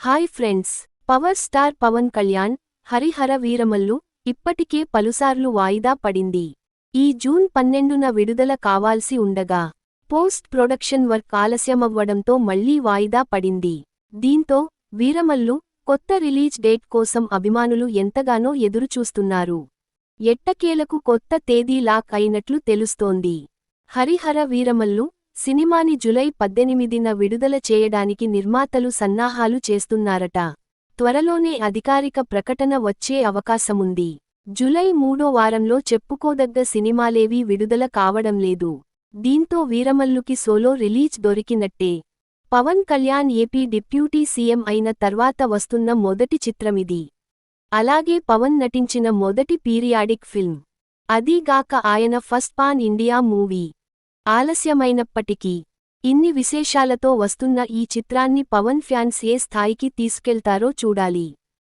Hi friends, power star Pawan Kalyan Harihara Veeramallu ఇప్పటికే పలుసార్లు వాయిదా పడింది. ఈ జూన్ 12న విడుదల కావాల్సి ఉండగా పోస్ట్ ప్రొడక్షన్ వర్క్ ఆలస్యమవ్వడంతో మళ్లీ వాయిదా పడింది. దీంతో వీరమల్లు కొత్త రిలీజ్ డేట్ కోసం అభిమానులు ఎంతగానో ఎదురుచూస్తున్నారు. ఎట్టకేలకు కొత్త తేదీ లాక్ అయినట్లు తెలుస్తోంది. హరిహర వీరమల్లు సినిమాని జూలై 18న విడుదల చేయడానికి నిర్మాతలు సన్నాహాలు చేస్తున్నారట. త్వరలోనే అధికారిక ప్రకటన వచ్చే అవకాశముంది. జూలై 3వ వారంలో చెప్పుకోదగ్గ సినిమాలేవీ విడుదల కావడం లేదు. దీంతో వీరమల్లుకి సోలో రిలీజ్ దొరికినట్టే. Pawan Kalyan AP deputy CM అయిన తర్వాత వస్తున్న మొదటి చిత్రమిది. అలాగే పవన్ నటించిన మొదటి పీరియాడిక్ ఫిల్మ్. అదీగాక ఆయన ఫస్ట్ పాన్ ఇండియా మూవీ. ఆలస్యమైనప్పటికీ ఇన్ని విశేషాలతో వస్తున్న ఈ చిత్రాన్ని పవన్ ఫ్యాన్స్ ఏ స్థాయికి తీసుకెళ్తారో చూడాలి.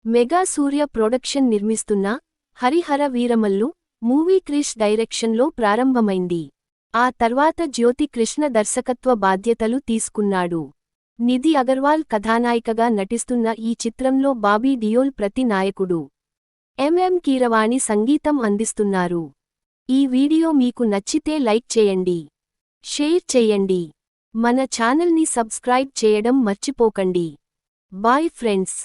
మెగా సూర్య ప్రొడక్షన్ నిర్మిస్తున్న హరిహర వీరమల్లు మూవీ క్రిష్ డైరెక్షన్లో ప్రారంభమైంది. ఆ తర్వాత జ్యోతి కృష్ణ దర్శకత్వ బాధ్యతలు తీసుకున్నాడు. నిధి అగర్వాల్ కథానాయికగా నటిస్తున్న ఈ చిత్రంలో బాబీ డియోల్ ప్రతి నాయకుడు. కీరవాణి సంగీతం అందిస్తున్నారు. ఈ వీడియో మీకు నచ్చితే లైక్ చేయండి, షేర్ చేయండి. మన ఛానల్ని సబ్స్క్రైబ్ చేయడం మర్చిపోకండి. Bye friends.